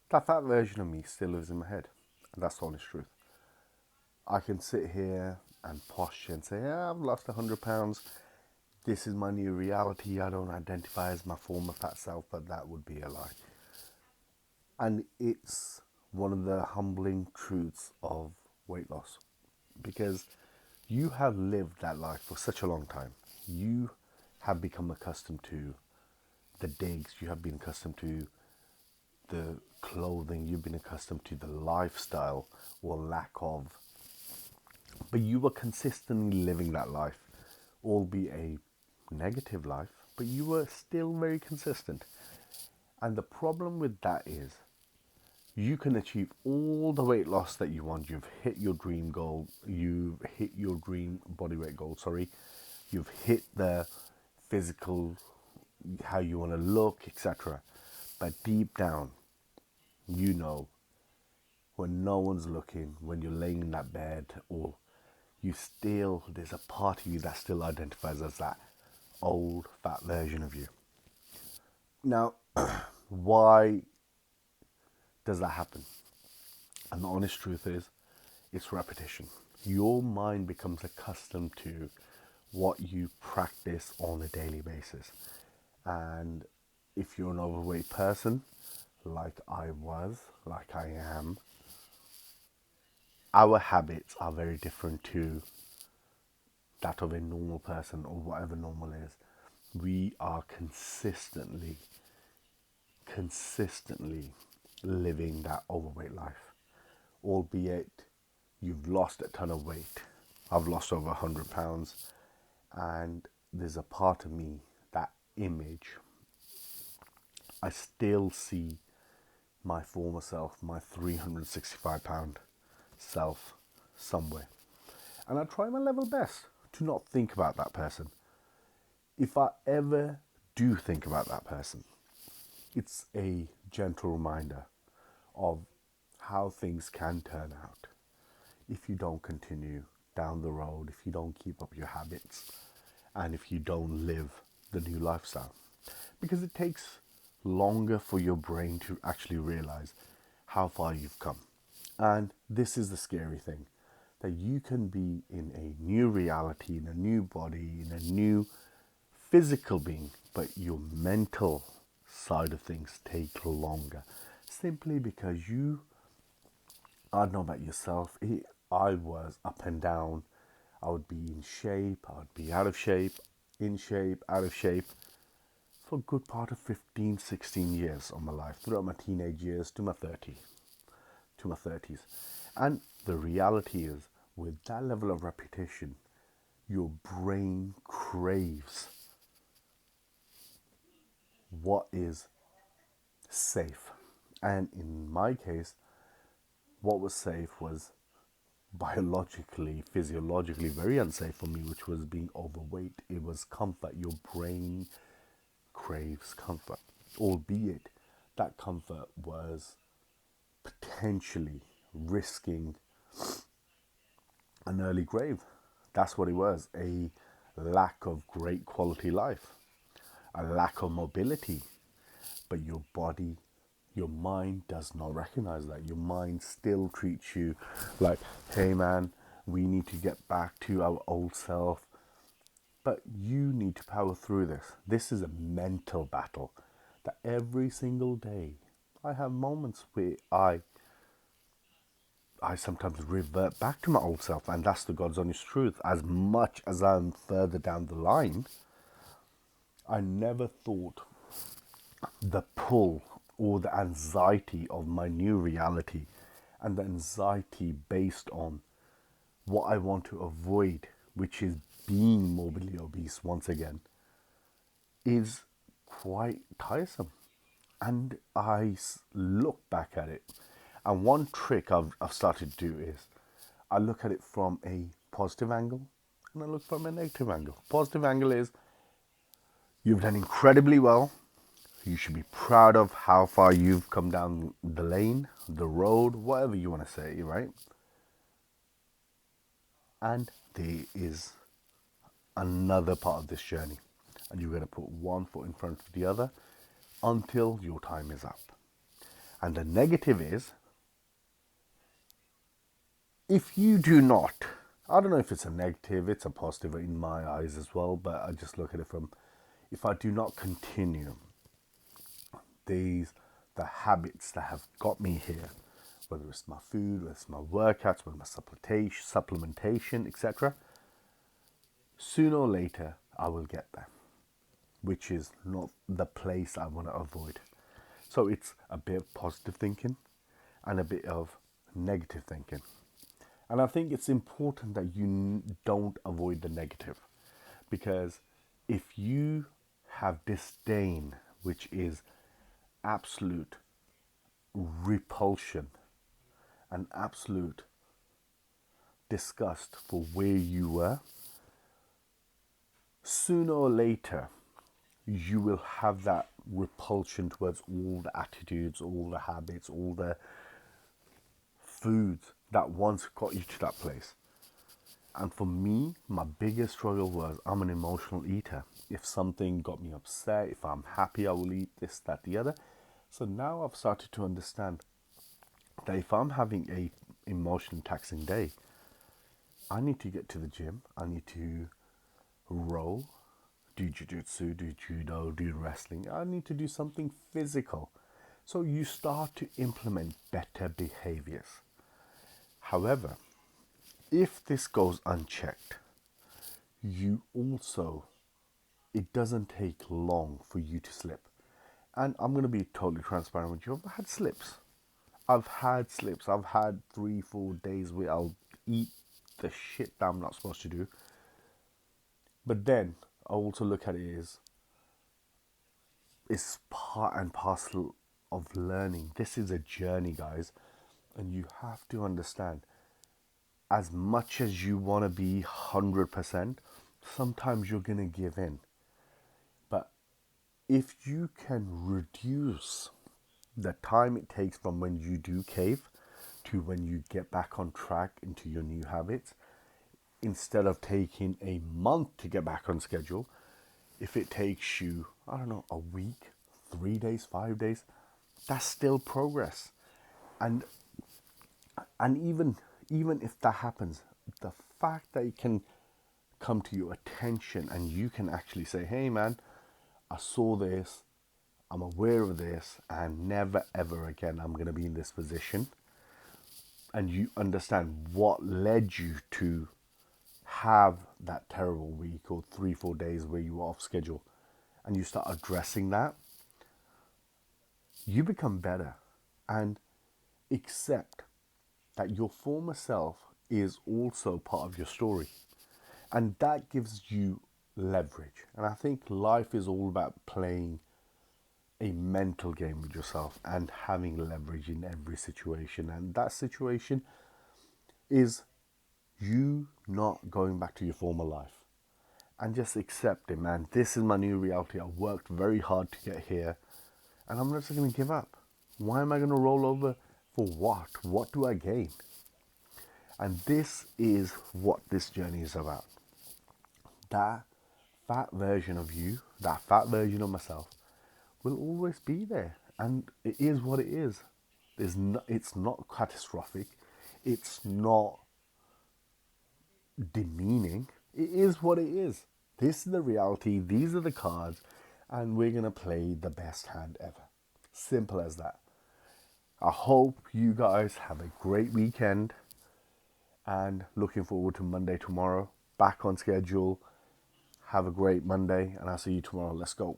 that version of me still lives in my head. And that's the honest truth. I can sit here and posture and say, yeah, I've lost 100 pounds. This is my new reality. I don't identify as my former fat self, but that would be a lie. And it's one of the humbling truths of weight loss because you have lived that life for such a long time. You have become accustomed to the digs, you have been accustomed to the clothing, you've been accustomed to the lifestyle or lack of, but you were consistently living that life, albeit a negative life, but you were still very consistent. And the problem with that is you can achieve all the weight loss that you want. You've hit your dream goal, you've hit your dream body weight goal, sorry. You've hit the physical, how you want to look, etc. But deep down, you know, when no one's looking, when you're laying in that bed, or there's a part of you that still identifies as that old fat version of you. Now, why does that happen? And the honest truth is, it's repetition. Your mind becomes accustomed to what you practice on a daily basis. And if you're an overweight person, like I was, like I am, our habits are very different to that of a normal person or whatever normal is. We are consistently living that overweight life, albeit you've lost a ton of weight. I've lost over 100 pounds, and there's a part of me, that image, I still see my former self, my 365-pound self somewhere. And I try my level best to not think about that person. If I ever do think about that person, it's a gentle reminder of how things can turn out if you don't continue down the road, if you don't keep up your habits, and if you don't live the new lifestyle. Because it takes longer for your brain to actually realize how far you've come. And this is the scary thing, that you can be in a new reality, in a new body, in a new physical being, but your mental side of things take longer. Simply because I don't know about yourself, I was up and down. I would be in shape, I would be out of shape, in shape, out of shape for a good part of 15, 16 years of my life, throughout my teenage years to my 30s. And the reality is, with that level of repetition, your brain craves what is safe. And in my case, what was safe was biologically, physiologically very unsafe for me, which was being overweight. It was comfort. Your brain craves comfort, albeit that comfort was potentially risking an early grave. That's what it was, a lack of great quality life, a lack of mobility. But your body, your mind does not recognize that. Your mind still treats you like, hey man, we need to get back to our old self. But you need to power through this. This is a mental battle that every single day I have moments where I sometimes revert back to my old self, and that's the God's honest truth. As much as I'm further down the line, I never thought the pull or the anxiety of my new reality and the anxiety based on what I want to avoid, which is being morbidly obese once again, is quite tiresome. And look back at it, and one trick I've started to do is I look at it from a positive angle and I look from a negative angle. Positive angle is you've done incredibly well. You should be proud of how far you've come down the lane, the road, whatever you want to say, right? And there is another part of this journey. And you're going to put one foot in front of the other until your time is up. And the negative is, if you do not, I don't know if it's a negative, it's a positive in my eyes as well, but I just look at it from, if I do not continue the habits that have got me here, whether it's my food, whether it's my workouts, whether my supplementation, etc., sooner or later I will get there, which is not the place I want to avoid. So it's a bit of positive thinking and a bit of negative thinking. And I think it's important that you don't avoid the negative, because if you have disdain, which is absolute repulsion and absolute disgust for where you were, sooner or later you will have that repulsion towards all the attitudes, all the habits, all the foods that once got you to that place. And for me, my biggest struggle was, I'm an emotional eater. If something got me upset, if I'm happy, I will eat this, that, the other. So now I've started to understand that if I'm having a emotionally taxing day, I need to get to the gym. I need to row, do jiu-jitsu, do judo, do wrestling. I need to do something physical. So you start to implement better behaviors. However, if this goes unchecked, it doesn't take long for you to slip. And I'm going to be totally transparent with you. I've had slips. I've had 3-4 days where I'll eat the shit that I'm not supposed to do. But then I also look at it as it's part and parcel of learning. This is a journey, guys. And you have to understand, as much as you want to be 100%, sometimes you're going to give in. But if you can reduce the time it takes from when you do cave to when you get back on track into your new habits, instead of taking a month to get back on schedule, if it takes you, I don't know, a week, 3 days, 5 days, that's still progress. And even if that happens, the fact that it can come to your attention and you can actually say, hey man, I saw this, I'm aware of this, and never ever again I'm going to be in this position. And you understand what led you to have that terrible week or 3-4 days where you were off schedule, and you start addressing that, you become better and accept that your former self is also part of your story. And that gives you leverage. And I think life is all about playing a mental game with yourself and having leverage in every situation. And that situation is you not going back to your former life. And just accept it, man. This is my new reality. I worked very hard to get here. And I'm not just going to give up. Why am I going to roll over? For what? What do I gain? And this is what this journey is about. That fat version of you, that fat version of myself, will always be there. And it is what it is. It's not catastrophic. It's not demeaning. It is what it is. This is the reality. These are the cards. And we're going to play the best hand ever. Simple as that. I hope you guys have a great weekend. And looking forward to Monday tomorrow. Back on schedule. Have a great Monday. And I'll see you tomorrow. Let's go.